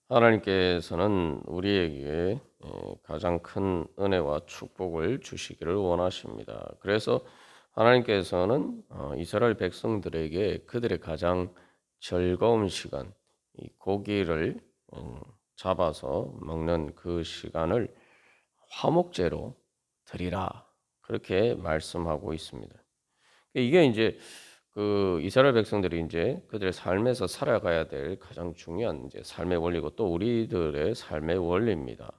하나님께서는 우리에게 가장 큰 은혜와 축복을 주시기를 원하십니다. 그래서 하나님께서는 이스라엘 백성들에게 그들의 가장 즐거운 시간, 이 고기를 잡아서 먹는 그 시간을 화목제로 드리라. 그렇게 말씀하고 있습니다. 이게 이제 그 이스라엘 백성들이 이제 그들의 삶에서 살아가야 될 가장 중요한 이제 삶의 원리고 또 우리들의 삶의 원리입니다.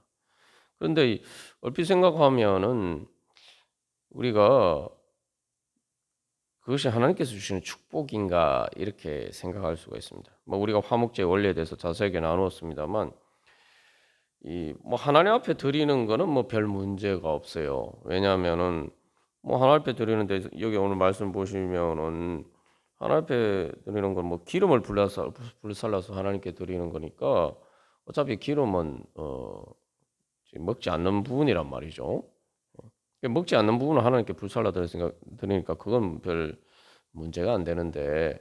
그런데 얼핏 생각하면은 우리가 '그것이 하나님께서 주시는 축복인가?' 이렇게 생각할 수가 있습니다. 뭐 우리가 화목제의 원리에 대해서 자세하게 나누었습니다만 이 뭐 하나님 앞에 드리는 거는 뭐 별 문제가 없어요. 왜냐하면은 뭐 하나님 앞에 드리는데 여기 오늘 말씀 보시면은 하나님 앞에 드리는 건 뭐 기름을 불살라서 하나님께 드리는 거니까 어차피 기름은 지금 먹지 않는 부분이란 말이죠. 먹지 않는 부분을 하나님께 불살라 드리니까 그건 별 문제가 안 되는데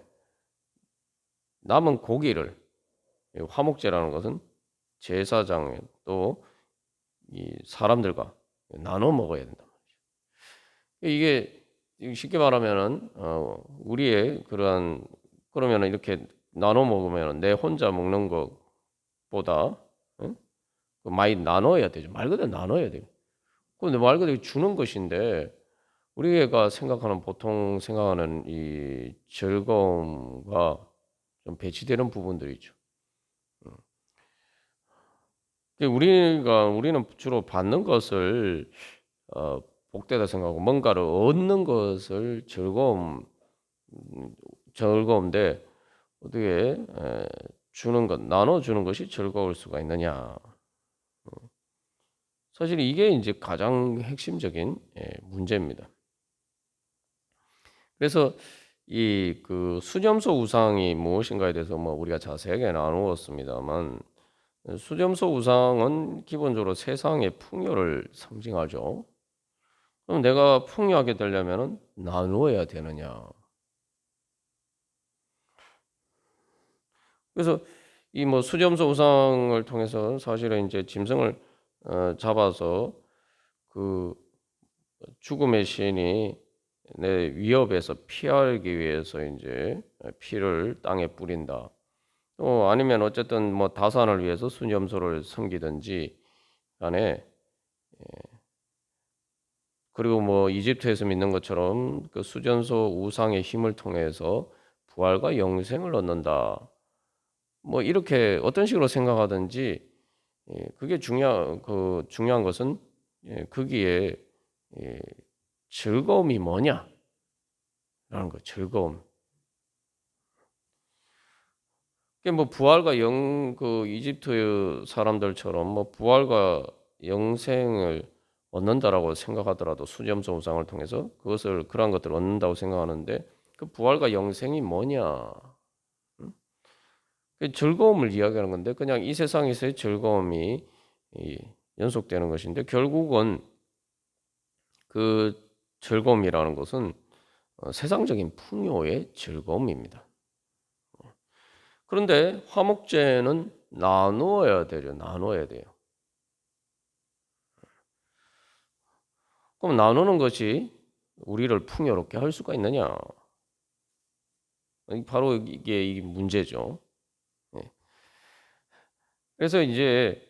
남은 고기를 이 화목제라는 것은 제사장에 또 이 사람들과 나눠 먹어야 된다. 이게 쉽게 말하면은 우리의 그러한 그러면은 이렇게 나눠 먹으면은 내 혼자 먹는 것보다 많이 나눠야 되죠. 말 그대로 나눠야 돼요. 근데 말 그대로 주는 것인데 우리가 생각하는 보통 생각하는 이 즐거움과 좀 배치되는 부분들이 있죠. 우리는 주로 받는 것을 어 복되다 생각하고 뭔가를 얻는 것을 즐거운데 어떻게 주는 것 나눠 주는 것이 즐거울 수가 있느냐. 사실 이게 인제 가장 핵심적인 문제입니다. 그래서 이 그 수점소 우상이 무엇인가에 대해서 뭐 우리가 자세하게 나누었습니다만 수점소 우상은 기본적으로 세상의 풍요를 상징하죠. 그럼 내가 풍요하게 되려면은 나누어야 되느냐. 그래서 이 뭐 수점소 우상을 통해서 사실은 인제 짐승을 잡아서 그 죽음의 신이 내 위협에서 피하기 위해서 인제 피를 땅에 뿌린다. 또 아니면 어쨌든 뭐 다산을 위해서 수염소를 섬기든지 간에 그리고 뭐 이집트에서 믿는 것처럼 그 수전소 우상의 힘을 통해서 부활과 영생을 얻는다. 뭐 이렇게 어떤 식으로 생각하든지 그게 중요한 것은 거기에 예 즐거움이 뭐냐라는 거 즐거움. 그게 뭐 부활과 이집트 사람들처럼 뭐 부활과 영생을 얻는다라고 생각하더라도 수점소 우상을 통해서 그것을 그러한 것들을 얻는다고 생각하는데 그 부활과 영생이 뭐냐? 음? 그 즐거움을 이야기하는 건데 그냥 이 세상에서의 즐거움이 이 연속되는 것인데 결국은 그 즐거움이라는 것은 세상적인 풍요의 즐거움입니다. 그런데 화목제는 나누어야 되죠. 나눠야 돼요. 그럼 나누는 것이 우리를 풍요롭게 할 수가 있느냐? 바로 이게 이 문제죠. 예. 그래서 이제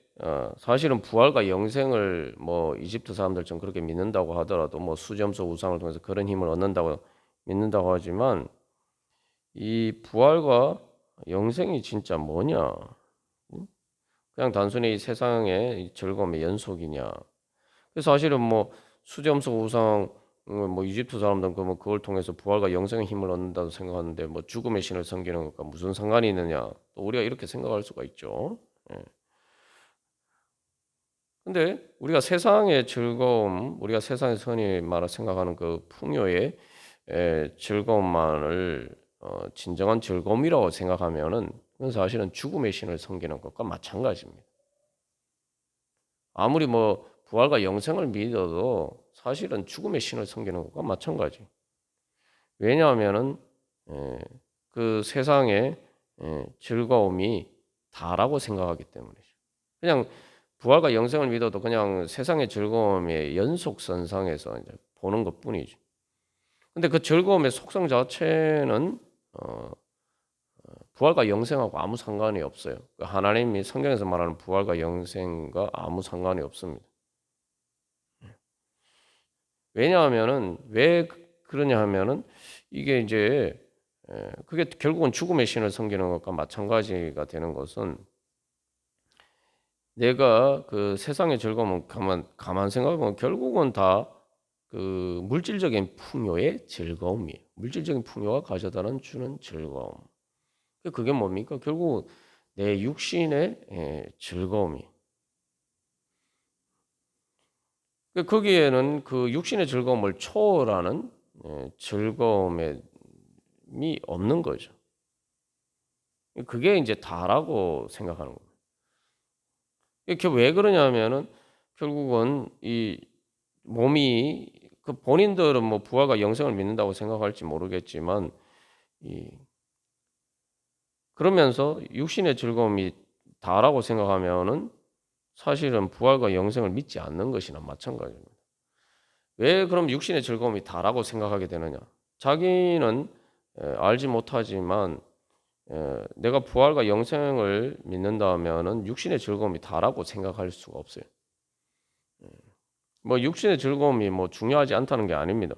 사실은 부활과 영생을 뭐 이집트 사람들처럼 그렇게 믿는다고 하더라도 뭐 수점소 우상을 통해서 그런 힘을 얻는다고 믿는다고 하지만 이 부활과 영생이 진짜 뭐냐? 음? 그냥 단순히 이 세상의 이 즐거움의 연속이냐? 그래서 사실은 뭐 수점소 우상 뭐 이집트 사람들은 그러면 그걸 통해서 부활과 영생의 힘을 얻는다고 생각하는데 뭐 죽음의 신을 섬기는 것과 무슨 상관이 있느냐? 또 우리가 이렇게 생각할 수가 있죠. 예. 근데 우리가 세상의 즐거움, 우리가 세상에서 흔히 말해 생각하는 그 풍요의 즐거움만을 진정한 즐거움이라고 생각하면은 그건 사실은 죽음의 신을 섬기는 것과 마찬가지입니다. 아무리 뭐 부활과 영생을 믿어도 사실은 죽음의 신을 섬기는 것과 마찬가지. 왜냐하면은 그 세상의 즐거움이 다라고 생각하기 때문이죠. 그냥 부활과 영생을 믿어도 그냥 세상의 즐거움의 연속선상에서 이제 보는 것뿐이죠. 근데 그 즐거움의 속성 자체는 부활과 영생하고 아무 상관이 없어요. 하나님이 성경에서 말하는 부활과 영생과 아무 상관이 없습니다. 왜냐하면은 왜 그러냐 하면은 이게 이제 그게 결국은 죽음의 신을 섬기는 것과 마찬가지가 되는 것은 내가 그 세상의 즐거움은 가만 생각해 보면 결국은 다 그 물질적인 풍요의 즐거움이에요. 물질적인 풍요가 가져다는 주는 즐거움. 그게 뭡니까? 결국 내 육신의 즐거움이. 거기에는 그 육신의 즐거움을 초월하는 즐거움이 없는 거죠. 그게 이제 다라고 생각하는 거예요. 이게 왜 그러냐면은 결국은 이 몸이 그 본인들은 뭐 부활과 영생을 믿는다고 생각할지 모르겠지만 이 그러면서 육신의 즐거움이 다라고 생각하면은 사실은 부활과 영생을 믿지 않는 것이나 마찬가지입니다. 왜 그럼 육신의 즐거움이 다라고 생각하게 되느냐? 자기는 알지 못하지만 내가 부활과 영생을 믿는다면은 육신의 즐거움이 다라고 생각할 수가 없어요. 뭐 육신의 즐거움이 뭐 중요하지 않다는 게 아닙니다.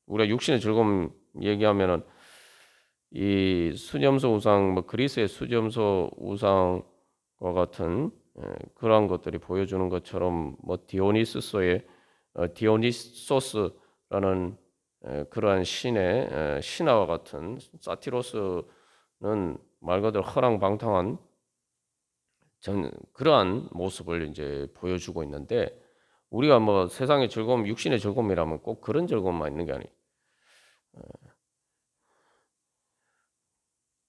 우리가 육신의 즐거움 얘기하면은 이 수염소 우상, 뭐 그리스의 수염소 우상과 같은 그러한 것들이 보여주는 것처럼 뭐 디오니소스의 디오니소스라는 그러한 신의 신화와 같은 사티로스는 말 그대로 허랑방탕한 그러한 모습을 이제 보여주고 있는데 우리가 뭐 세상의 즐거움, 육신의 즐거움이라면 꼭 그런 즐거움만 있는 게 아니에요.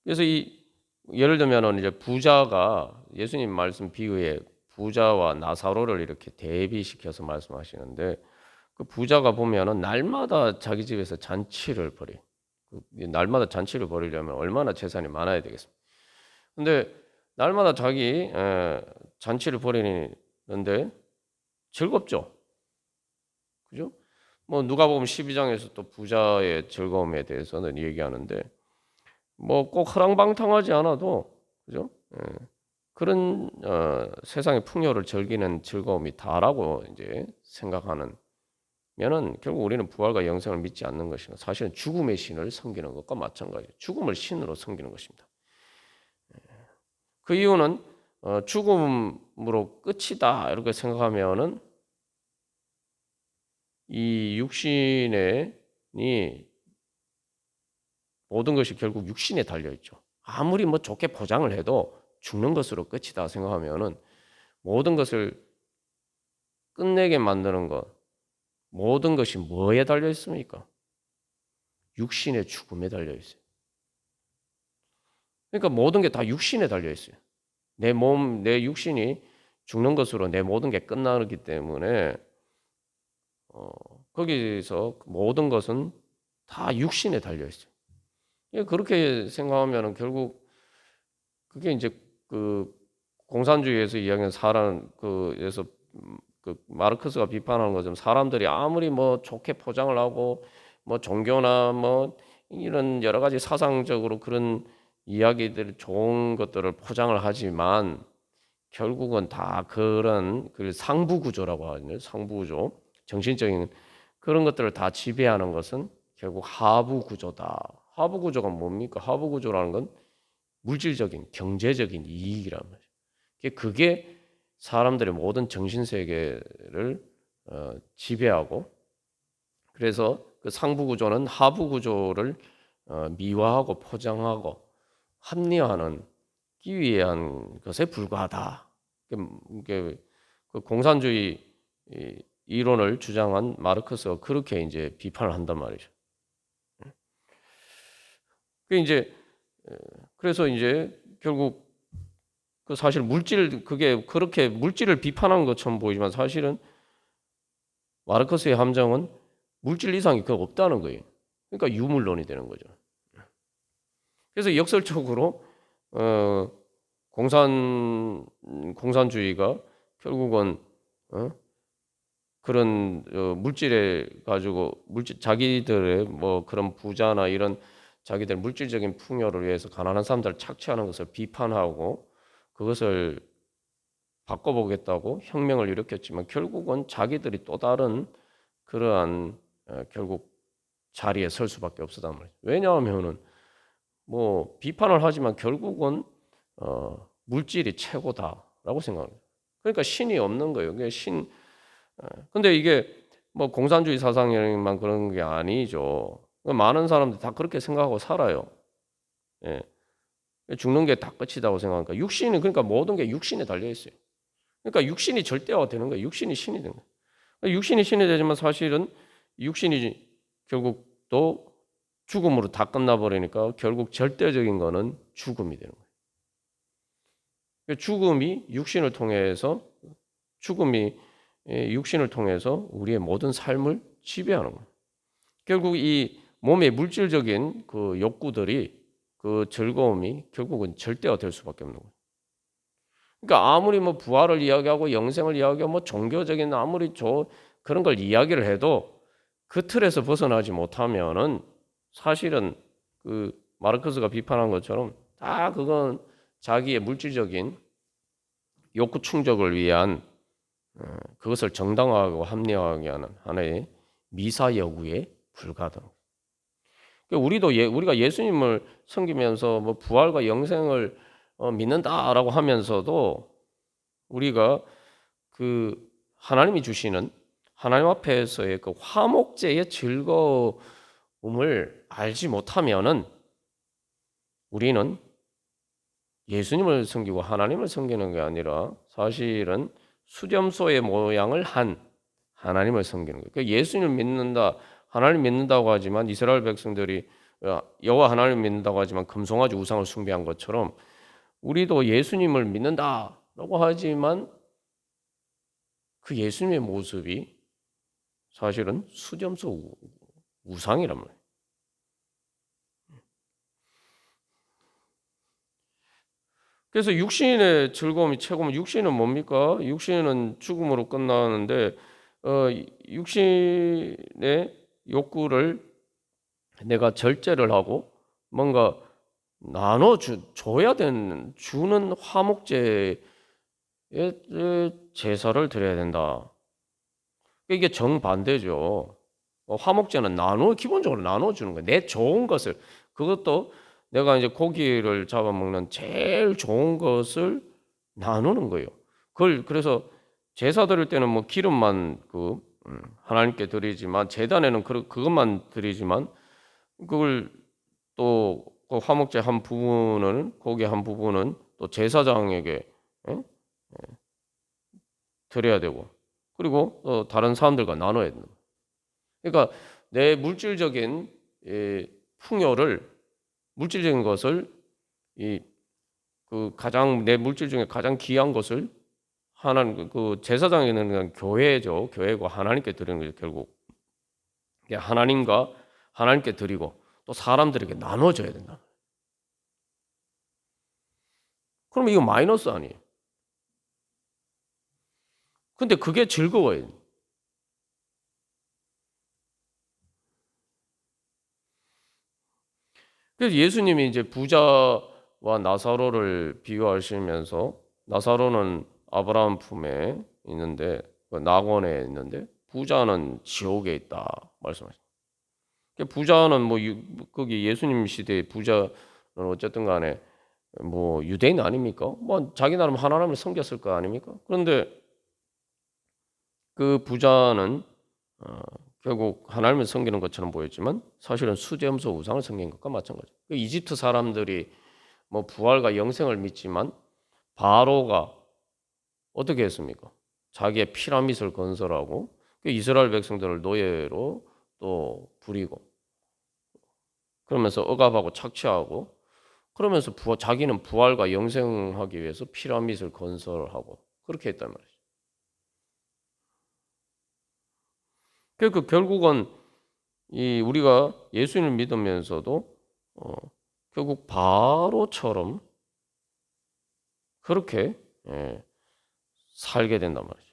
그래서 이 예를 들면은 이제 부자가 예수님 말씀 비유에 부자와 나사로를 이렇게 대비시켜서 말씀하시는데 그 부자가 보면은 날마다 자기 집에서 잔치를 벌여요. 날마다 잔치를 벌이려면 얼마나 재산이 많아야 되겠습니까? 근데 날마다 자기 잔치를 벌이는데 즐겁죠. 그죠? 뭐 누가복음 12장에서 또 부자의 즐거움에 대해서는 얘기하는데 뭐 꼭 허랑방탕하지 않아도 그죠? 그런 세상의 풍요를 즐기는 즐거움이 다라고 이제 생각하는 면은 결국 우리는 부활과 영생을 믿지 않는 것이고 사실은 죽음의 신을 섬기는 것과 마찬가지예요. 죽음을 신으로 섬기는 것입니다. 그 이유는 죽음으로 끝이다 이렇게 생각하면은 이 육신의 모든 것이 결국 육신에 달려 있죠. 아무리 뭐 좋게 포장을 해도 죽는 것으로 끝이다 생각하면은 모든 것을 끝내게 만드는 것, 모든 것이 뭐에 달려 있습니까? 육신의 죽음에 달려 있어요. 그러니까 모든 게 다 육신에 달려 있어요. 내 몸, 내 육신이 죽는 것으로 내 모든 게 끝나기 때문에 거기서 모든 것은 다 육신에 달려 있어요. 그렇게 생각하면은 결국 그게 이제 그 공산주의에서 이야기하는 사람 그에서 그 마르크스가 비판하는 것처럼 사람들이 아무리 뭐 좋게 포장을 하고 뭐 종교나 뭐 이런 여러 가지 사상적으로 그런 이야기들 좋은 것들을 포장을 하지만 결국은 다 그런 그 상부 구조라고 하거든요. 상부 구조, 정신적인 그런 것들을 다 지배하는 것은 결국 하부 구조다. 하부 구조가 뭡니까? 하부 구조라는 건 물질적인 경제적인 이익이란 말이에요. 그게 사람들의 모든 정신 세계를 지배하고 그래서 그 상부 구조는 하부 구조를 미화하고 포장하고 합리화하는 기이한 것에 불과하다. 이게 그 공산주의 이론을 주장한 마르크스가 그렇게 이제 비판을 한단 말이죠. 그 이제 그래서 이제 결국 그 사실 물질 그게 그렇게 물질을 비판한 것처럼 보이지만 사실은 마르크스의 함정은 물질 이상이 그 없다는 거예요. 그러니까 유물론이 되는 거죠. 그래서 역설적으로 공산주의가 결국은 그런 물질에 가지고 자기들의 뭐 그런 부자나 이런 자기들 물질적인 풍요를 위해서 가난한 사람들을 착취하는 것을 비판하고 그것을 바꿔보겠다고 혁명을 일으켰지만 결국은 자기들이 또 다른 그러한 결국 자리에 설 수밖에 없었단 말이에요. 왜냐하면은 뭐 비판을 하지만 결국은 물질이 최고다라고 생각합니다. 그러니까 신이 없는 거예요. 근데 이게 뭐 공산주의 사상에만 그런 게 아니죠. 많은 사람들이 다 그렇게 생각하고 살아요. 예. 죽는 게 다 끝이다고 생각하니까 육신이 그러니까 모든 게 육신에 달려 있어요. 그러니까 육신이 절대화 되는 거예요. 육신이 신이 되는 거예요. 그러니까 육신이 신이 되지만 사실은 육신이 결국 또 죽음으로 다 끝나버리니까 결국 절대적인 거는 죽음이 되는 거예요. 그러니까 죽음이 육신을 통해서 우리의 모든 삶을 지배하는 거예요. 결국 이 몸의 물질적인 그 욕구들이 그 즐거움이 결국은 절대화 될 수밖에 없는 거예요. 그러니까 아무리 뭐 부활을 이야기하고 영생을 이야기하고 뭐 종교적인 아무리 그런 걸 이야기를 해도 그 틀에서 벗어나지 못하면은 사실은 그 마르크스가 비판한 것처럼 다 그건 자기의 물질적인 욕구 충족을 위한 그것을 정당화하고 합리화하게 하는 하나의 미사여구에 불과하다. 우리가 예수님을 섬기면서 뭐 부활과 영생을 믿는다라고 하면서도 우리가 그 하나님이 주시는 하나님 앞에서의 그 화목제의 즐거움을 알지 못하면은 우리는 예수님을 섬기고 하나님을 섬기는 게 아니라 사실은 수렴소의 모양을 한 하나님을 섬기는 거예요. 그러니까 예수님을 믿는다, 하나님 믿는다고 하지만 이스라엘 백성들이 여호와 하나님을 믿는다고 하지만 금송아지 우상을 숭배한 것처럼 우리도 예수님을 믿는다라고 하지만 그 예수님의 모습이 사실은 수렴소 우상이란 말이에요. 그래서 육신의 즐거움이 최고면 육신은 뭡니까? 육신은 죽음으로 끝나는데 육신의 욕구를 내가 절제를 하고 뭔가 줘야 되는 주는 화목제에 제사를 드려야 된다. 이게 정반대죠. 화목제는 기본적으로 나눠주는 거예요. 내 좋은 것을 그것도 내가 이제 고기를 잡아먹는 제일 좋은 것을 나누는 거예요. 그래서 제사 드릴 때는 뭐 기름만 하나님께 드리지만 제단에는 그것만 드리지만 그걸 또그 화목제 한 부분은 고기 한 부분은 또 제사장에게 드려야 되고 그리고 또 다른 사람들과 나눠야 된다. 그러니까 내 물질적인 것을 내 물질 중에 가장 귀한 것을 하나님 그 제사장에는 그냥 교회죠. 교회고 하나님께 드리는 거죠. 결국 하나님께 드리고 또 사람들에게 나눠줘야 된다. 그럼 이거 마이너스 아니에요. 근데 그게 즐거워요. 그래서 예수님이 이제 부자와 나사로를 비유하시면서 나사로는 아브라함 품에 있는데 낙원에 있는데 부자는 지옥에 있다 말씀하셨어요. 부자는 거기 예수님 시대의 부자는 어쨌든 간에 뭐 유대인 아닙니까? 뭐 자기 나름 하나님을 섬겼을 거 아닙니까? 그런데 그 부자는 어, 결국 하나님을 섬기는 것처럼 보였지만 사실은 수제염소 우상을 섬긴 것과 마찬가지. 그 이집트 사람들이 뭐 부활과 영생을 믿지만 바로가 어떻게 했습니까? 자기의 피라밋을 건설하고 그 이스라엘 백성들을 노예로 또 부리고 그러면서 억압하고 착취하고 그러면서 자기는 부활과 영생하기 위해서 피라밋을 건설하고 그렇게 했단 말이죠. 그러니까 결국은 우리가 예수님을 믿으면서도 결국 바로처럼 그렇게 살게 된단 말이죠.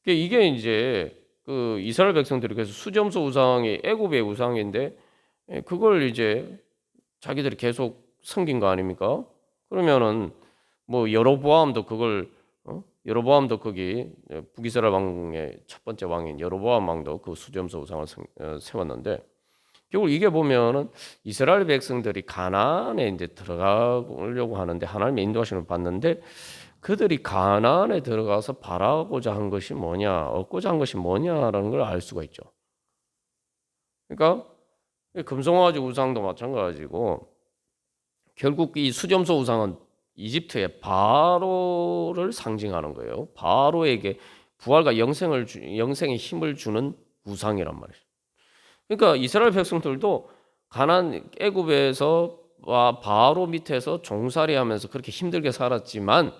이게 이제 그 이스라엘 백성들이 그래서 수점소 우상이 애굽의 우상인데 그걸 이제 자기들이 계속 섬긴 거 아닙니까? 그러면은 뭐 여로보암도 그걸 여로보암도 거기 북이스라엘 왕의 첫 번째 왕인 여로보암 왕도 그 수점소 우상을 세웠는데 결국 이게 보면은 이스라엘 백성들이 가나안에 이제 들어가려고 하는데 하나님의 인도하심을 받는데 그들이 가나안에 들어가서 바라고자 한 것이 뭐냐, 얻고자 한 것이 뭐냐라는 걸 알 수가 있죠. 그러니까 금송아지 우상도 마찬가지고 결국 이 수점소 우상은 이집트의 바로를 상징하는 거예요. 바로에게 부활과 영생의 힘을 주는 우상이란 말이죠. 그러니까 이스라엘 백성들도 가나안 애굽에서 바로 밑에서 종살이하면서 그렇게 힘들게 살았지만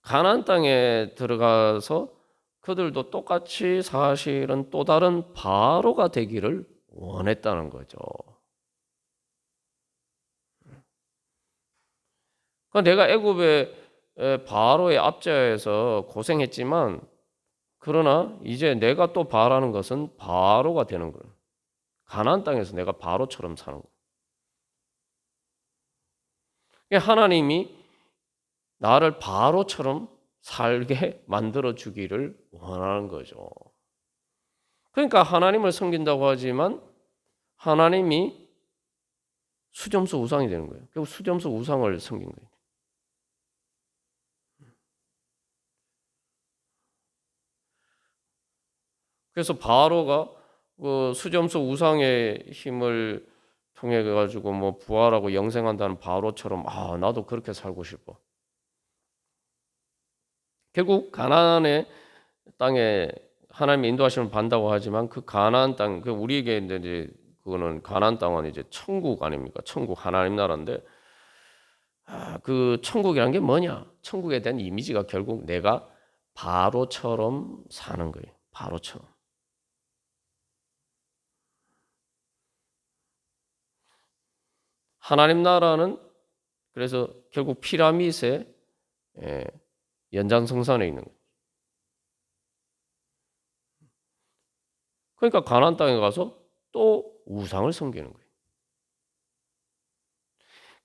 가나안 땅에 들어가서 그들도 똑같이 사실은 또 다른 바로가 되기를 원했다는 거죠. 그러니까 내가 애굽의 바로의 압제에서 고생했지만 그러나 이제 내가 또 바라는 것은 바로가 되는 거예요. 가나안 땅에서 내가 바로처럼 사는 거예요. 그러니까 하나님이 나를 바로처럼 살게 만들어 주기를 원하는 거죠. 그러니까 하나님을 섬긴다고 하지만 하나님이 수점수 우상이 되는 거예요. 결국 수점수 우상을 섬긴 거예요. 그래서 바로가 그 수점수 우상의 힘을 통해 가지고 뭐 부활하고 영생한다는 바로처럼 나도 그렇게 살고 싶어. 결국 가나안의 땅에 하나님의 인도하심을 받는다고 하지만 그 가나안 땅, 그 우리에게 이제 그거는 가나안 땅은 이제 천국 아닙니까? 천국 하나님 나라인데 그 천국이란 게 뭐냐? 천국에 대한 이미지가 결국 내가 바로처럼 사는 거예요. 바로처럼. 하나님 나라는 그래서 결국 피라밋의 연장성산에 있는 거예요. 그러니까 가나안 땅에 가서 또 우상을 섬기는 거예요.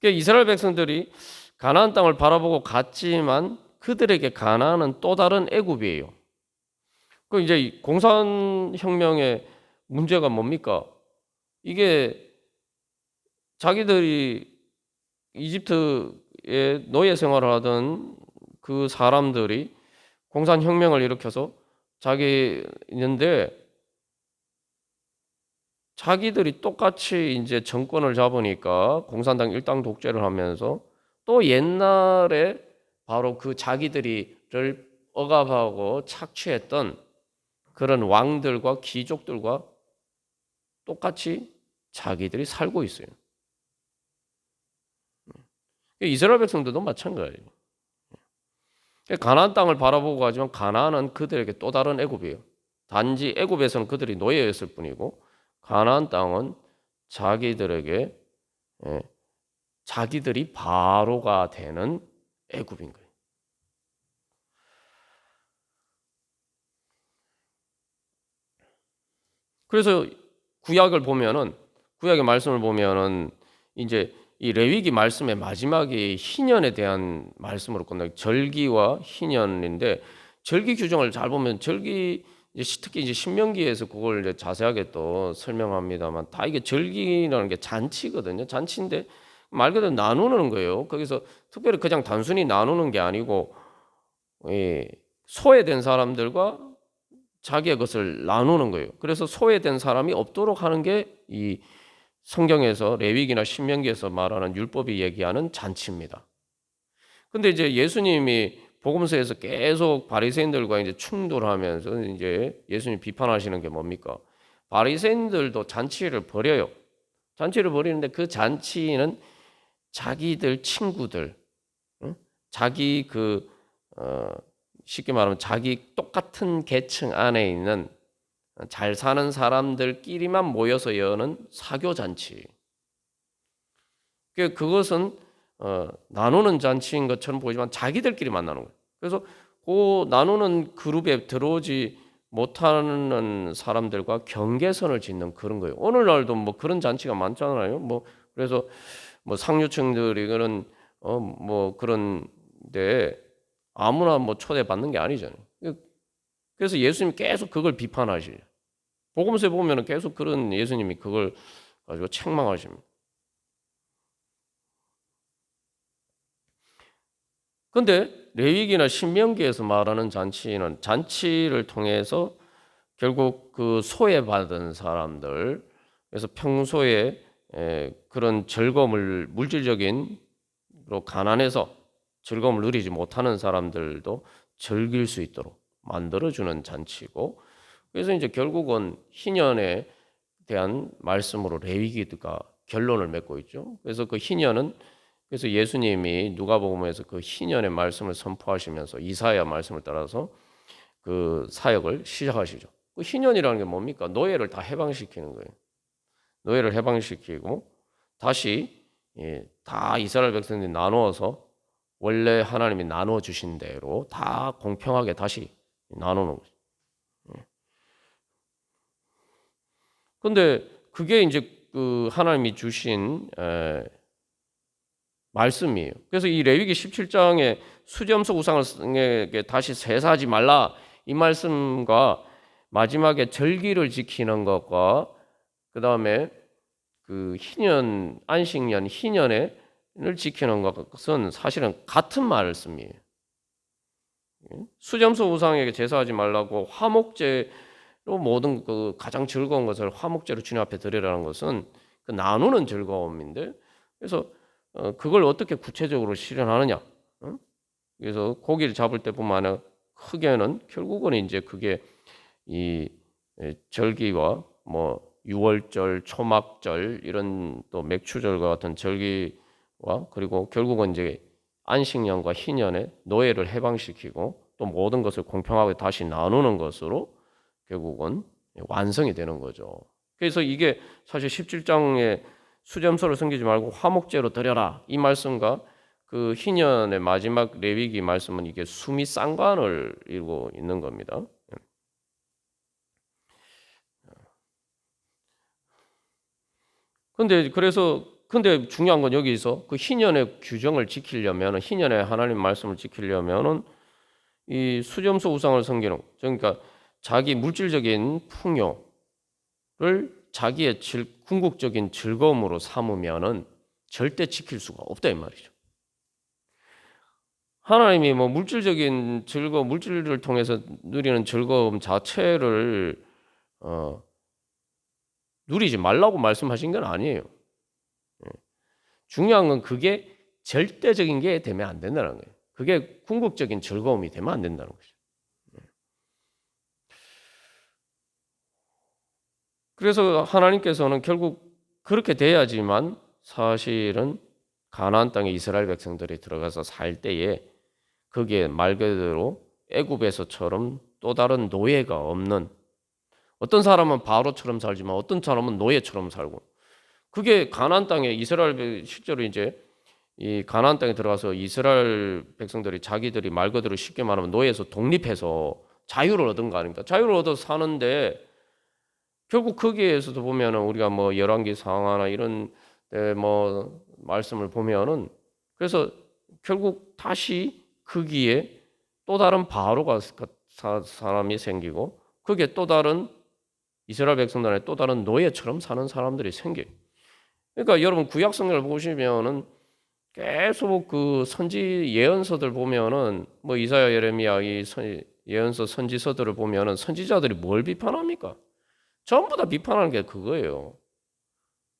그러니까 이스라엘 백성들이 가나안 땅을 바라보고 갔지만 그들에게 가나안은 또 다른 애굽이에요. 그 이제 공산혁명의 문제가 뭡니까? 이게 자기들이 이집트에 노예 생활을 하던 그 사람들이 공산혁명을 일으켜서 자기들이 똑같이 이제 정권을 잡으니까 공산당 일당 독재를 하면서 또 옛날에 바로 그 자기들이를 억압하고 착취했던 그런 왕들과 귀족들과 똑같이 자기들이 살고 있어요. 이스라엘 백성들도 마찬가지예요. 가나안 땅을 바라보고 가지만 가나안은 그들에게 또 다른 애굽이에요. 단지 애굽에서는 그들이 노예였을 뿐이고 가나안 땅은 자기들에게 자기들이 바로가 되는 애굽인 거예요. 그래서 구약의 말씀을 보면은 이제 이 레위기 말씀의 마지막이 희년에 대한 말씀으로 끝나요. 절기와 희년인데 절기 규정을 잘 보면 절기 특히 이제 신명기에서 그걸 이제 자세하게 또 설명합니다만 다 이게 절기라는 게 잔치거든요. 잔치인데 말 그대로 나누는 거예요. 거기서 특별히 그냥 단순히 나누는 게 아니고 소외된 사람들과 자기의 것을 나누는 거예요. 그래서 소외된 사람이 없도록 하는 게 이 성경에서 레위기나 신명기에서 말하는 율법이 얘기하는 잔치입니다. 근데 이제 예수님이 복음서에서 계속 바리새인들과 이제 충돌하면서 이제 예수님 비판하시는 게 뭡니까? 바리새인들도 잔치를 벌여요. 잔치를 벌이는데 그 잔치는 자기들 친구들, 자기 쉽게 말하면 자기 똑같은 계층 안에 있는 잘 사는 사람들끼리만 모여서 여는 사교 잔치. 그것은 나누는 잔치인 것처럼 보이지만 자기들끼리 만나는 거예요. 그래서 그 나누는 그룹에 들어오지 못하는 사람들과 경계선을 짓는 그런 거예요. 오늘날도 뭐 그런 잔치가 많잖아요. 뭐 그래서 뭐 상류층들이 그런 뭐 그런데 아무나 뭐 초대받는 게 아니잖아요. 그래서 예수님 계속 그걸 비판하시죠. 복음서에 보면은 계속 그런 예수님이 그걸 가지고 책망하십니다. 근데 레위기나 신명기에서 말하는 잔치는 잔치를 통해서 결국 그 소외받은 사람들, 그래서 평소에 그런 즐거움을 물질적인 가난해서 즐거움을 누리지 못하는 사람들도 즐길 수 있도록 만들어주는 잔치고, 그래서 이제 결국은 희년에 대한 말씀으로 레위기가 결론을 맺고 있죠. 그래서 그 희년은 그래서 예수님이 누가복음에서 그 희년의 말씀을 선포하시면서 이사야 말씀을 따라서 그 사역을 시작하시죠. 그 희년이라는 게 뭡니까? 노예를 다 해방시키는 거예요. 노예를 해방시키고 다시 다 이스라엘 백성들이 나누어서 원래 하나님이 나누어 주신 대로 다 공평하게 다시 나누는 거죠. 근데 그게 이제 그 하나님이 주신 말씀이에요. 그래서 이 레위기 17장에 수점석 우상에게 다시 제사하지 말라 이 말씀과 마지막에 절기를 지키는 것과 그 다음에 그 희년 안식년 희년을 지키는 것은 사실은 같은 말씀이에요. 수점석 우상에게 제사하지 말라고 화목제로 모든 그 가장 즐거운 것을 화목제로 주님 앞에 드리라는 것은 그 나누는 즐거움인데 그래서 그걸 어떻게 구체적으로 실현하느냐? 그래서 고기를 잡을 때 보면 크게는 결국은 이제 그게 이 절기와 뭐 유월절, 초막절 이런 또 맥추절과 같은 절기와 그리고 결국은 이제 안식년과 희년에 노예를 해방시키고 또 모든 것을 공평하게 다시 나누는 것으로 결국은 완성이 되는 거죠. 그래서 이게 사실 17장에 수점소를 섬기지 말고 화목제로 드려라 이 말씀과 그 희년의 마지막 레위기 말씀은 이게 수미 쌍관을 이루고 있는 겁니다. 근데 중요한 건 여기서 그 희년의 규정을 지키려면 희년의 하나님 말씀을 지키려면은 이 수점소 우상을 섬기는 그러니까 자기 물질적인 풍요를 자기의 궁극적인 즐거움으로 삼으면은 절대 지킬 수가 없다 이 말이죠. 하나님이 뭐 물질적인 즐거움, 물질을 통해서 누리는 즐거움 자체를 누리지 말라고 말씀하신 건 아니에요. 중요한 건 그게 절대적인 게 되면 안 된다는 거예요. 그게 궁극적인 즐거움이 되면 안 된다는 거죠. 그래서 하나님께서는 결국 그렇게 돼야지만 사실은 가나안 땅에 이스라엘 백성들이 들어가서 살 때에 거기에 말 그대로 애굽에서처럼 또 다른 노예가 없는 어떤 사람은 바로처럼 살지만 어떤 사람은 노예처럼 살고 그게 가나안 땅에 이스라엘 실제로 이제 이 가나안 땅에 들어가서 이스라엘 백성들이 자기들이 말 그대로 쉽게 말하면 노예에서 독립해서 자유를 얻은 거 아닙니까? 자유를 얻어서 사는데 결국 거기에서도 보면은 우리가 뭐 열왕기 상하나 이런 뭐 말씀을 보면은 그래서 결국 다시 거기에 또 다른 바로가 사람이 생기고 그게 또 다른 이스라엘 백성들의 또 다른 노예처럼 사는 사람들이 생겨요. 그러니까 여러분 구약 성경을 보시면은 계속 그 선지 예언서들 보면은 뭐 이사야 예레미야 이 예언서 선지서들을 보면은 선지자들이 뭘 비판합니까? 전부 다 비판하는 게 그거예요.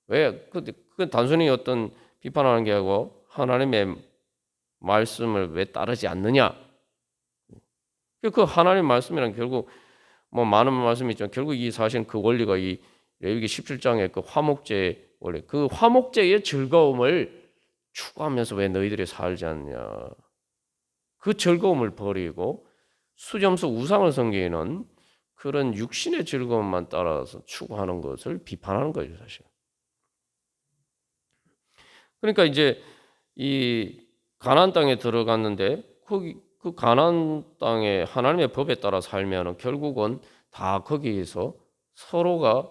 왜? 그 단순히 어떤 비판하는 게 아니고 하나님의 말씀을 왜 따르지 않느냐? 그 하나님 말씀이란 결국 뭐 많은 말씀이 있지만 결국 이 사실 그 원리가 이 레위기 17장의 그 화목제 원래 그 화목제의 즐거움을 추구하면서 왜 너희들이 살지 않냐? 그 즐거움을 버리고 수점수 우상을 섬기는 그런 육신의 즐거움만 따라서 추구하는 것을 비판하는 거죠, 사실. 그러니까 이제 이 가나안 땅에 들어갔는데 거기 그 가나안 땅에 하나님의 법에 따라 살면은 결국은 다 거기에서 서로가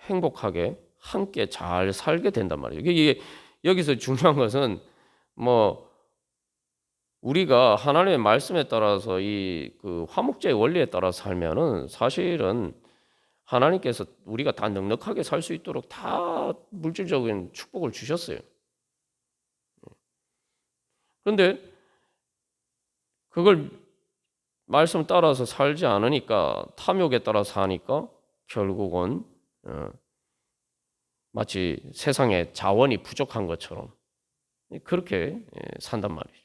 행복하게 함께 잘 살게 된단 말이에요. 이게 여기서 중요한 것은 뭐 우리가 하나님의 말씀에 따라서 이 그 화목제의 원리에 따라 살면은 사실은 하나님께서 우리가 다 넉넉하게 살 수 있도록 다 물질적인 축복을 주셨어요. 그런데 그걸 말씀 따라서 살지 않으니까 탐욕에 따라 사니까 결국은 마치 세상에 자원이 부족한 것처럼 그렇게 산단 말이죠.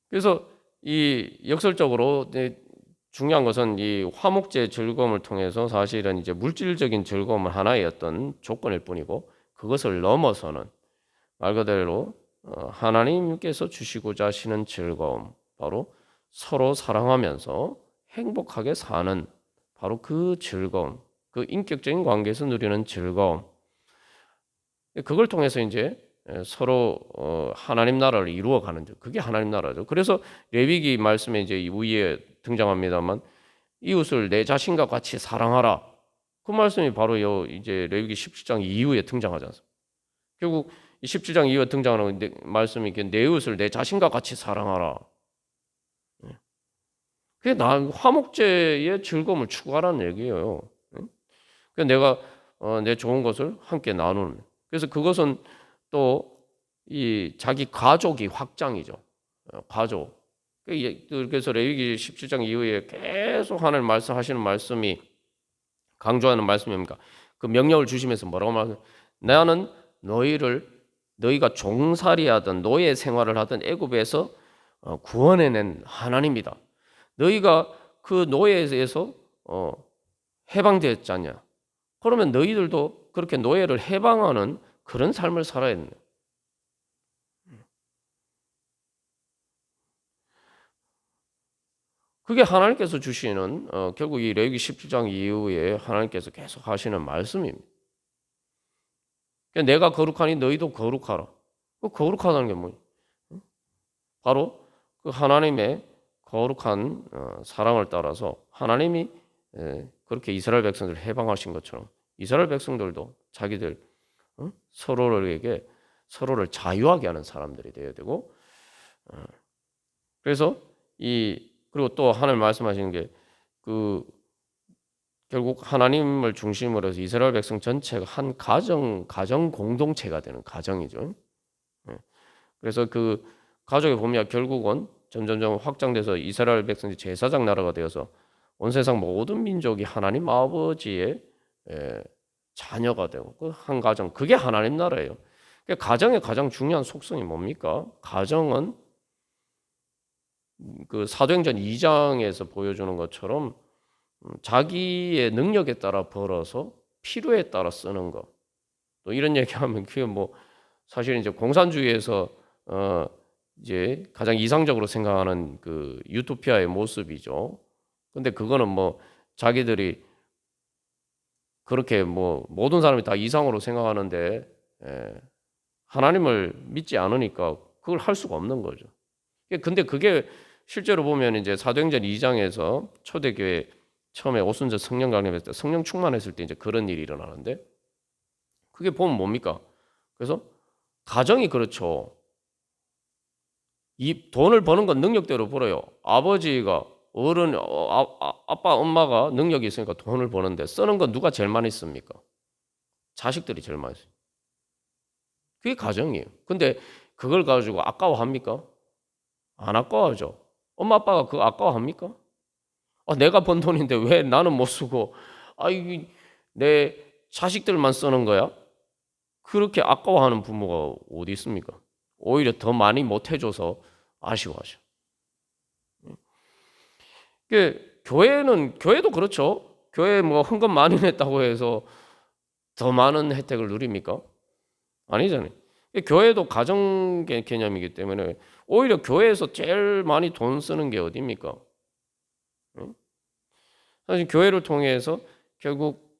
그래서 이 역설적으로 중요한 것은 이 화목제의 즐거움을 통해서 사실은 이제 물질적인 즐거움은 하나의 어떤 조건일 뿐이고 그것을 넘어서는 말 그대로 하나님께서 주시고자 하시는 즐거움, 바로 서로 사랑하면서 행복하게 사는 바로 그 즐거움, 그 인격적인 관계에서 누리는 즐거움, 그걸 통해서 이제 서로 하나님 나라를 이루어가는 죠. 그게 하나님 나라죠. 그래서 레위기 말씀에 이제 위에 등장합니다만 이웃을 내 자신과 같이 사랑하라. 그 말씀이 바로 이제 레위기 17장 이후에 등장하지 않습니까? 결국 17장 이후에 등장하는 말씀이 이렇게 내 이웃을 내 자신과 같이 사랑하라. 그게 화목제의 즐거움을 추구하라는 얘기예요. 그래서 내가 내 좋은 것을 함께 나누는. 그래서 그것은 또 이 자기 가족이 확장이죠. 가족. 그래서 레위기 17장 이후에 계속 하나님 말씀하시는 말씀이 강조하는 말씀입니까? 그 명령을 주시면서 뭐라고 말하냐? 나는 너희가 종살이하던 노예 생활을 하던 애굽에서 구원해낸 하나님이다. 너희가 그 노예에서 해방되었잖냐? 그러면 너희들도 그렇게 노예를 해방하는 그런 삶을 살아야 된다. 그게 하나님께서 주시는 결국 이 레위기 17장 이후에 하나님께서 계속 하시는 말씀입니다. 그러니까 내가 거룩하니 너희도 거룩하라. 그 거룩하다는 게 뭐예요? 바로 그 하나님의 거룩한 사랑을 따라서 하나님이 그렇게 이스라엘 백성들을 해방하신 것처럼 이스라엘 백성들도 자기들 서로를 자유하게 하는 사람들이 되어야 되고 그래서 그리고 또 하나님 말씀하시는 게 결국 하나님을 중심으로 해서 이스라엘 백성 전체가 한 가정 공동체가 되는 가정이죠. 그래서 그 가족에 보면 결국은 점점점 확장돼서 이스라엘 백성이 제사장 나라가 되어서 온 세상 모든 민족이 하나님 아버지의 자녀가 되고 그 한 가정 그게 하나님 나라예요. 그러니까 가정의 가장 중요한 속성이 뭡니까? 가정은 그 사도행전 2장에서 보여주는 것처럼 자기의 능력에 따라 벌어서 필요에 따라 쓰는 거. 또 이런 얘기하면 그게 뭐 사실 이제 공산주의에서 이제 가장 이상적으로 생각하는 그 유토피아의 모습이죠. 근데 그거는 뭐 자기들이 그렇게 뭐 모든 사람이 다 이상으로 생각하는데 하나님을 믿지 않으니까 그걸 할 수가 없는 거죠. 근데 그게 실제로 보면 이제 사도행전 2장에서 초대교회 처음에 오순절 성령 강림했을 때 성령 충만했을 때 이제 그런 일이 일어나는데 그게 보면 뭡니까? 그래서 가정이 그렇죠. 이 돈을 버는 건 능력대로 벌어요. 아버지가 아빠 엄마가 능력이 있으니까 돈을 버는데 쓰는 건 누가 제일 많이 씁니까? 자식들이 제일 많이 써요. 그게 가정이에요. 근데 그걸 가지고 아까워합니까? 안 아까워하죠. 엄마 아빠가 그거 아까워합니까? 내가 번 돈인데 왜 나는 못 쓰고 이게 내 자식들만 쓰는 거야? 그렇게 아까워하는 부모가 어디 있습니까? 오히려 더 많이 못 해줘서 아쉬워하죠. 교회도 그렇죠. 교회 뭐 헌금 많이 냈다고 해서 더 많은 혜택을 누립니까? 아니잖아요. 교회도 가정 개념이기 때문에 오히려 교회에서 제일 많이 돈 쓰는 게 어디입니까? 사실 교회를 통해서 결국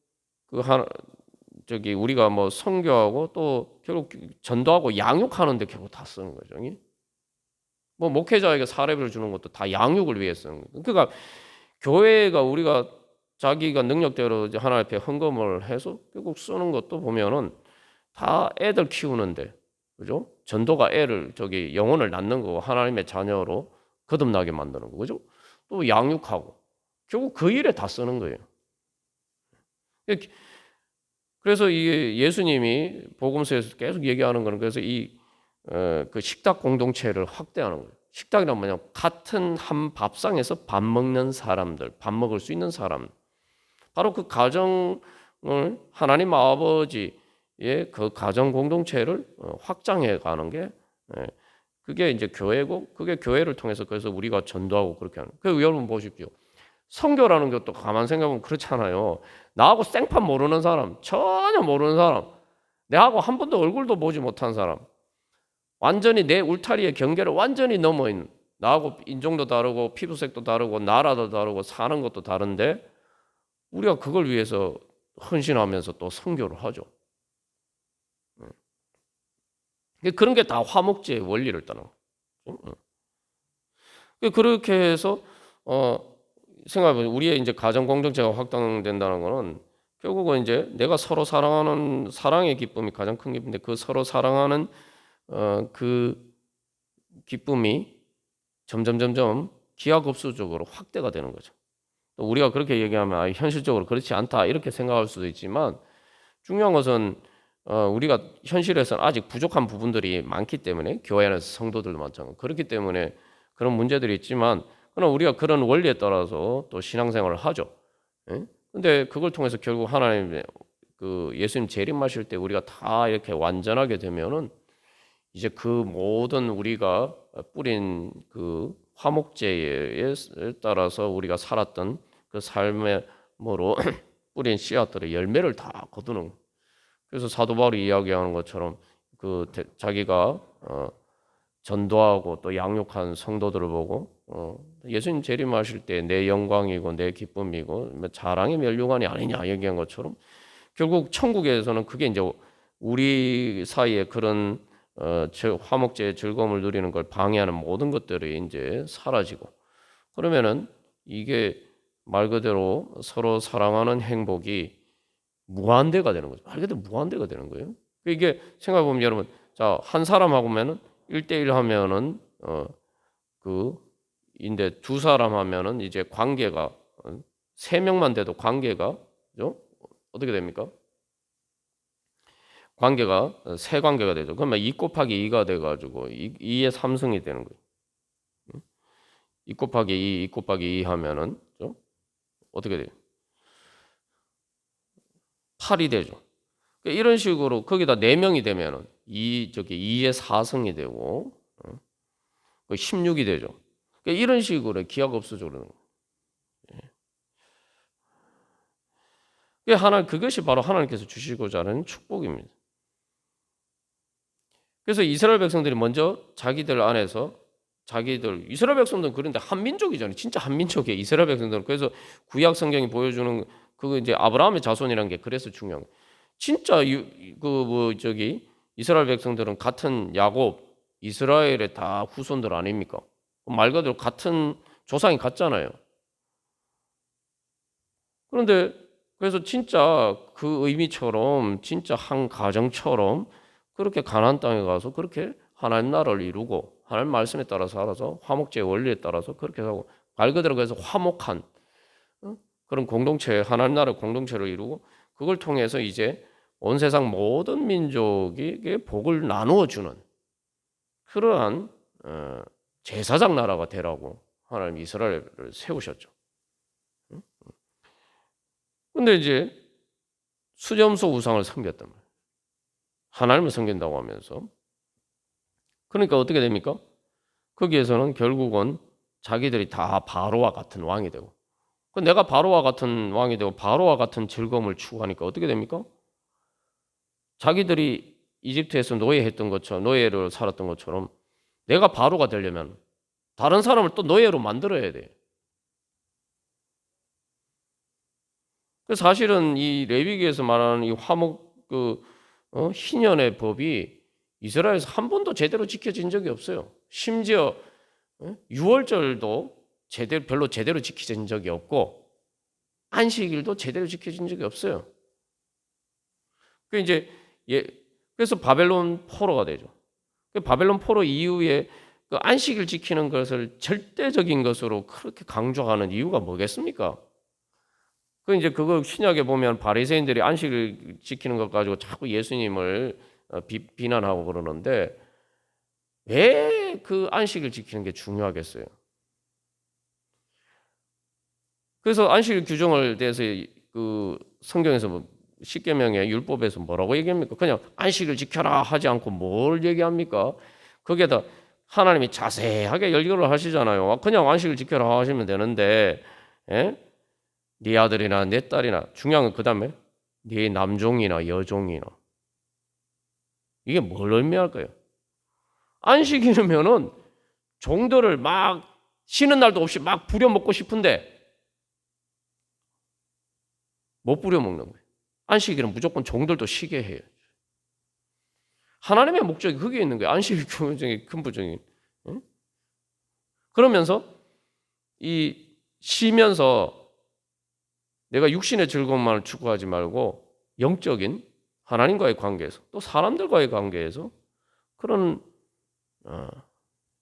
저기 우리가 뭐 선교하고 또 결국 전도하고 양육하는데 결국 다 쓰는 거죠. 뭐 목회자에게 사례를 주는 것도 다 양육을 위해 쓰는 거예요. 그러니까 교회가 우리가 자기가 능력대로 이제 하나님 앞에 헌금을 해서 결국 쓰는 것도 보면은 다 애들 키우는데, 그죠? 전도가 애를 저기 영혼을 낳는 거고 하나님의 자녀로 거듭나게 만드는 거, 그죠? 또 양육하고 결국 그 일에 다 쓰는 거예요. 그래서 이 예수님이 복음서에서 계속 얘기하는 거는 그래서 그 식탁 공동체를 확대하는 거예요. 식탁이란 뭐냐? 같은 한 밥상에서 밥 먹는 사람들, 밥 먹을 수 있는 사람. 바로 그 가정을 하나님 아버지의 그 가정 공동체를 확장해 가는 게 그게 이제 교회고 그게 교회를 통해서 그래서 우리가 전도하고 그렇게 하는. 그 여러분 보십시오. 선교라는 것도 가만 생각하면 그렇잖아요. 나하고 생판 모르는 사람, 전혀 모르는 사람, 내하고 한 번도 얼굴도 보지 못한 사람, 완전히 내 울타리의 경계를 완전히 넘어 있는, 나하고 인종도 다르고 피부색도 다르고 나라도 다르고 사는 것도 다른데 우리가 그걸 위해서 헌신하면서 또 선교를 하죠. 그런 게 다 화목제의 원리를 따르는 거죠. 그렇게 해서 생각해보면 우리의 이제 가정 공동체가 확장된다는 거는 결국은 이제 내가 서로 사랑하는 사랑의 기쁨이 가장 큰 기쁨인데 그 서로 사랑하는 그 기쁨이 점점 기하급수적으로 확대가 되는 거죠. 또 우리가 그렇게 얘기하면 현실적으로 그렇지 않다 이렇게 생각할 수도 있지만 중요한 것은 우리가 현실에서는 아직 부족한 부분들이 많기 때문에 교회 안에서 성도들도 마찬가지고 그렇기 때문에 그런 문제들이 있지만 그러나 우리가 그런 원리에 따라서 또 신앙생활을 하죠. 예? 근데 그걸 통해서 결국 하나님의 그 예수님 재림하실 때 우리가 다 이렇게 완전하게 되면은 이제 그 모든 우리가 뿌린 그 화목제에 따라서 우리가 살았던 그 삶으로 뿌린 씨앗들의 열매를 다 거두는. 그래서 사도 바울이 이야기하는 것처럼 자기가 전도하고 또 양육한 성도들을 보고 예수님 재림하실 때 내 영광이고 내 기쁨이고 자랑의 면류관이 아니냐 얘기한 것처럼 결국 천국에서는 그게 이제 우리 사이에 그런 화목제의 즐거움을 누리는 걸 방해하는 모든 것들이 이제 사라지고 그러면은 이게 말 그대로 서로 사랑하는 행복이 무한대가 되는 거죠. 말 그대로 무한대가 되는 거예요. 이게 생각해 보면 여러분, 자, 한 사람하고면은 1대1 하면은 인데 두 사람 하면은 이제 관계가 세 명만 돼도 관계가 그죠? 어떻게 됩니까? 관계가 세 관계가 되죠. 그러면 2 곱하기 2가 돼 가지고 2의 3승이 되는 거예요. 2 곱하기 2, 2 곱하기 2 하면은 그죠? 어떻게 돼요? 8이 되죠. 그러니까 이런 식으로 거기다 4명이 되면은 2의 4승이 되고 16이 되죠. 그러니까 이런 식으로 기하급수적으로 그것이 바로 하나님께서 주시고자 하는 축복입니다. 그래서 이스라엘 백성들이 먼저 자기들 안에서 이스라엘 백성들은 그런데 한민족이잖아요. 진짜 한민족이에요. 이스라엘 백성들은. 그래서 구약 성경이 보여주는 그거 이제 아브라함의 자손이라는 게 그래서 중요한 거예요. 진짜 이스라엘 백성들은 같은 야곱 이스라엘의 다 후손들 아닙니까? 말 그대로 같은 조상이 같잖아요. 그런데 그래서 진짜 그 의미처럼 진짜 한 가정처럼 그렇게 가나안 땅에 가서 그렇게 하나님 나라를 이루고 하나님 말씀에 따라 살아서 화목제의 원리에 따라서 그렇게 하고 말 그대로 그래서 화목한 그런 공동체 하나님 나라 공동체를 이루고 그걸 통해서 이제 온 세상 모든 민족에게 복을 나누어 주는 그러한 제사장 나라가 되라고 하나님 이스라엘을 세우셨죠. 근데 이제 수점소 우상을 섬겼단 말이에요. 하나님을 섬긴다고 하면서. 그러니까 어떻게 됩니까? 거기에서는 결국은 자기들이 다 바로와 같은 왕이 되고 내가 바로와 같은 왕이 되고 바로와 같은 즐거움을 추구하니까 어떻게 됩니까? 자기들이 이집트에서 노예했던 것처럼 노예를 살았던 것처럼 내가 바로가 되려면 다른 사람을 또 노예로 만들어야 돼. 그래서 사실은 이 레위기에서 말하는 이 화목 희년의 법이 이스라엘에서 한 번도 제대로 지켜진 적이 없어요. 심지어 유월절도 별로 제대로 지켜진 적이 없고 안식일도 제대로 지켜진 적이 없어요. 그 이제 그래서 바벨론 포로가 되죠. 그 바벨론 포로 이후에 그 안식일 지키는 것을 절대적인 것으로 그렇게 강조하는 이유가 뭐겠습니까? 그 이제 그거 신약에 보면 바리새인들이 안식일 지키는 것 가지고 자꾸 예수님을 비난하고 그러는데 왜 그 안식일 지키는 게 중요하겠어요? 그래서 안식일 규정을 대해서 그 성경에서 뭐 십계명의 율법에서 뭐라고 얘기합니까? 그냥 안식일 지켜라 하지 않고 뭘 얘기합니까? 거기에다 하나님이 자세하게 열거를 하시잖아요. 그냥 안식일 지켜라 하시면 되는데, 예? 네 아들이나 내 딸이나 중요한 건 그다음에 네 남종이나 여종이나 이게 뭘 의미할까요? 안식일이면은 종들을 막 쉬는 날도 없이 막 부려먹고 싶은데 못 부려먹는 거예요. 안식일은 무조건 종들도 쉬게 해요. 하나님의 목적이 거기에 있는 거예요. 안식일 교정의 근본적인. 응? 그러면서 이 쉬면서 내가 육신의 즐거움만을 추구하지 말고 영적인 하나님과의 관계에서 또 사람들과의 관계에서 그런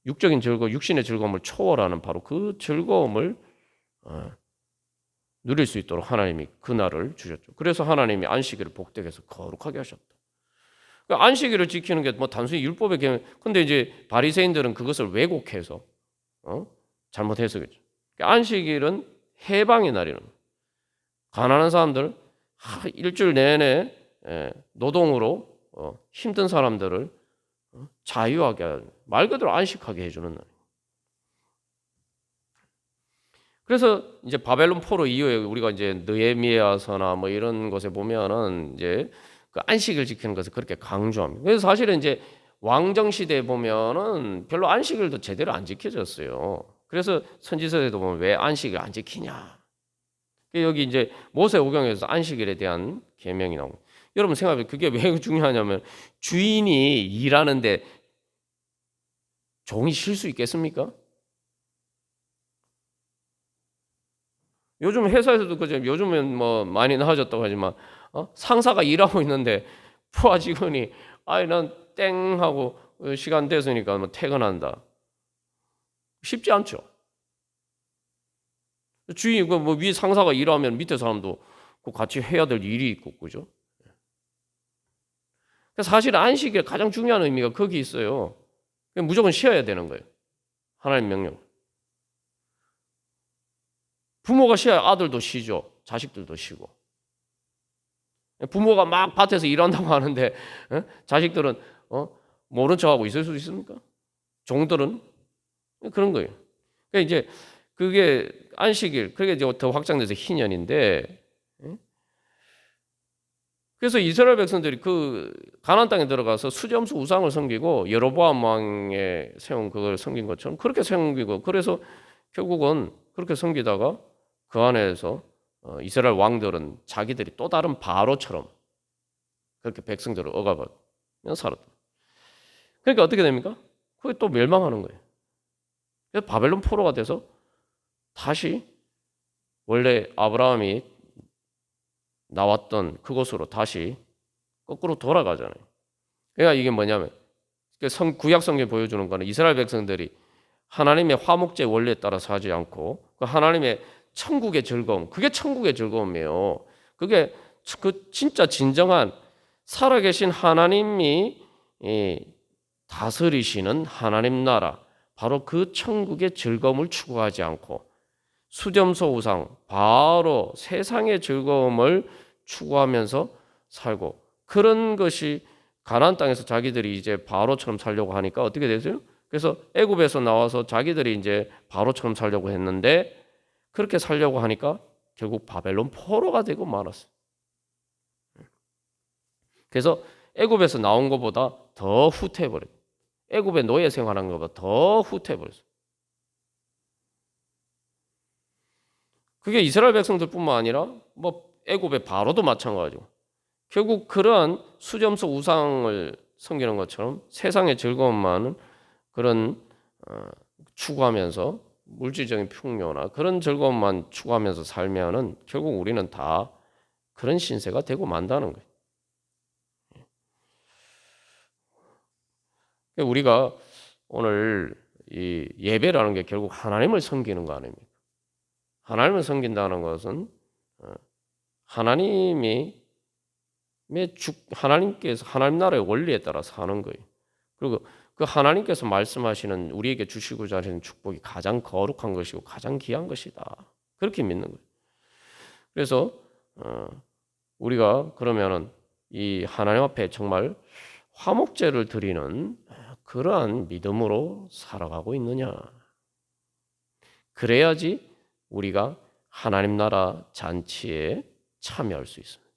육적인 즐거움, 육신의 즐거움을 초월하는 바로 그 즐거움을 누릴 수 있도록 하나님이 그날을 주셨죠. 그래서 하나님이 안식일을 복되게 해서 거룩하게 하셨다. 그러니까 안식일을 지키는 게 뭐 단순히 율법의 개념. 근데 이제 바리새인들은 그것을 왜곡해서 잘못 해석했죠. 그러니까 안식일은 해방의 날이는 가난한 사람들 일주일 내내 노동으로 힘든 사람들을 자유하게 말 그대로 안식하게 해주는 날. 그래서 이제 바벨론 포로 이후에 우리가 이제 느헤미야서나 뭐 이런 곳에 보면은 이제 그 안식을 지키는 것을 그렇게 강조합니다. 그래서 사실은 이제 왕정 시대에 보면은 별로 안식일도 제대로 안 지켜졌어요. 그래서 선지서에도 보면 왜 안식을 안 지키냐. 여기 이제 모세오경에서 안식일에 대한 계명이 나옵니다. 여러분 생각해 그게 왜 중요하냐면 주인이 일하는데 종이 쉴 수 있겠습니까? 요즘 회사에서도 그죠. 요즘은 뭐 많이 나아졌다고 하지만 상사가 일하고 있는데 부하 직원이 아이 난 땡 하고 시간 됐으니까 뭐 퇴근한다. 쉽지 않죠. 주인 뭐 위 상사가 일하면 밑에 사람도 같이 해야 될 일이 있고 그죠. 사실 안식의 가장 중요한 의미가 거기 있어요. 무조건 쉬어야 되는 거예요. 하나님 명령. 부모가 쉬어야 아들도 쉬죠. 자식들도 쉬고. 부모가 막 밭에서 일한다고 하는데 자식들은 모른 척하고 있을 수 있습니까? 종들은 그런 거예요. 그러니까 이제 그게 안식일, 그게 이제 더 확장돼서 희년인데, 그래서 이스라엘 백성들이 그 가나안 땅에 들어가서 수점수 우상을 섬기고 여로보암 왕의 세운 그걸 섬긴 것처럼 그렇게 섬기고 그래서 결국은 그렇게 섬기다가 그 안에서 이스라엘 왕들은 자기들이 또 다른 바로처럼 그렇게 백성들을 억압하며 살았다. 그러니까 어떻게 됩니까? 그게 또 멸망하는 거예요. 그래서 바벨론 포로가 돼서 다시 원래 아브라함이 나왔던 그곳으로 다시 거꾸로 돌아가잖아요. 그러니까 이게 뭐냐면 구약 성경이 보여주는 거는 이스라엘 백성들이 하나님의 화목제 원리에 따라서 하지 않고 그 하나님의 천국의 즐거움, 그게 천국의 즐거움이에요. 그게 그 진짜 진정한 살아계신 하나님이 다스리시는 하나님 나라, 바로 그 천국의 즐거움을 추구하지 않고 수점소 우상, 바로 세상의 즐거움을 추구하면서 살고 그런 것이 가나안 땅에서 자기들이 이제 바로처럼 살려고 하니까 어떻게 되세요? 그래서 애굽에서 나와서 자기들이 이제 바로처럼 살려고 했는데 그렇게 살려고 하니까 결국 바벨론 포로가 되고 말았어요. 그래서 애굽에서 나온 것보다 더 후퇴해버려요. 애굽에 노예 생활한 것보다 더 후퇴해버렸어요. 그게 이스라엘 백성들뿐만 아니라 뭐 애굽의 바로도 마찬가지고 결국 그러한 수점서 우상을 섬기는 것처럼 세상의 즐거움만은 그런 추구하면서 물질적인 풍요나 그런 즐거움만 추구하면서 살면은 결국 우리는 다 그런 신세가 되고 만다는 거예요. 우리가 오늘 이 예배라는 게 결국 하나님을 섬기는 거 아닙니까? 하나님을 섬긴다는 것은 하나님이 하나님께서 하나님 나라의 원리에 따라 사는 거예요. 그리고 그 하나님께서 말씀하시는 우리에게 주시고자 하시는 축복이 가장 거룩한 것이고 가장 귀한 것이다. 그렇게 믿는 거예요. 그래서 우리가 그러면은 이 하나님 앞에 정말 화목제를 드리는 그러한 믿음으로 살아가고 있느냐? 그래야지 우리가 하나님 나라 잔치에 참여할 수 있습니다.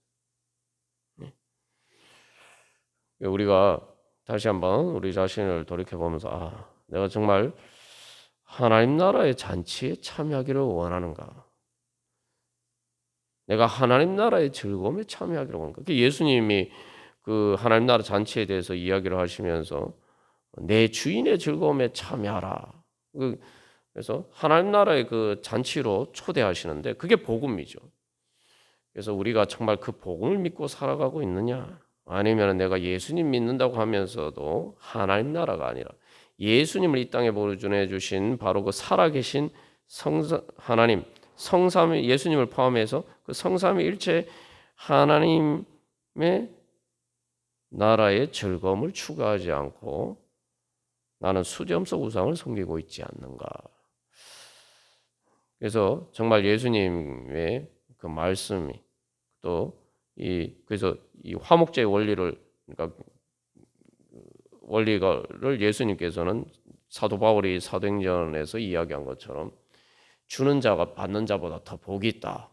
우리가 다시 한번 우리 자신을 돌이켜 보면서 내가 정말 하나님 나라의 잔치에 참여하기를 원하는가? 내가 하나님 나라의 즐거움에 참여하기를 원하는가? 예수님이 그 하나님 나라 잔치에 대해서 이야기를 하시면서 내 주인의 즐거움에 참여하라. 그래서 하나님 나라의 그 잔치로 초대하시는데 그게 복음이죠. 그래서 우리가 정말 그 복음을 믿고 살아가고 있느냐? 아니면 내가 예수님 믿는다고 하면서도 하나님 나라가 아니라 예수님을 이 땅에 보여주내 주신 바로 그 살아계신 하나님 성삼 예수님을 포함해서 그 성삼위일체 하나님의 나라의 즐거움을 추구하지 않고 나는 수점서 우상을 섬기고 있지 않는가. 그래서 정말 예수님의 그 말씀이 그래서 이 화목제의 원리를 그러니까 원리를 예수님께서는 사도 바울이 사도행전에서 이야기한 것처럼 주는 자가 받는 자보다 더 복이 있다.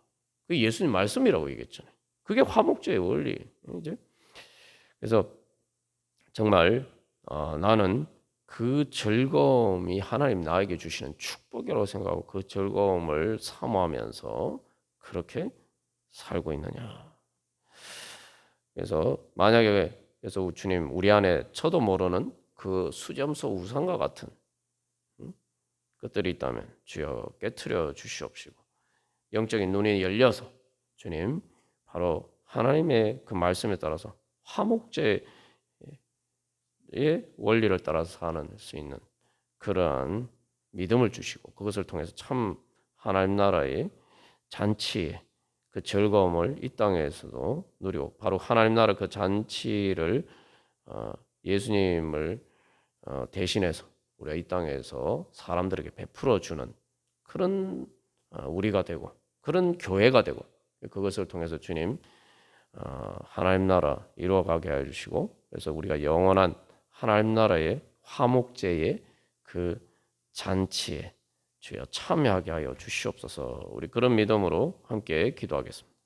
그 예수님 말씀이라고 얘기했잖아요. 그게 화목제의 원리. 이제 그래서 정말 나는 그 즐거움이 하나님 나에게 주시는 축복이라고 생각하고 그 즐거움을 사모하면서 그렇게 살고 있느냐. 그래서 만약에 그래서 주님 우리 안에 저도 모르는 그 수점서 우상과 같은 것들이 있다면 주여 깨트려 주시옵시고 영적인 눈이 열려서 주님 바로 하나님의 그 말씀에 따라서 화목제의 원리를 따라서 사는 수 있는 그러한 믿음을 주시고 그것을 통해서 참 하나님 나라의 잔치의 그 즐거움을 이 땅에서도 누리고 바로 하나님 나라 그 잔치를 예수님을 대신해서 우리가 이 땅에서 사람들에게 베풀어 주는 그런 우리가 되고 그런 교회가 되고 그것을 통해서 주님 하나님 나라 이루어가게 해주시고 그래서 우리가 영원한 하나님 나라의 화목제의 그 잔치에 주여 참여하게 하여 주시옵소서. 우리 그런 믿음으로 함께 기도하겠습니다.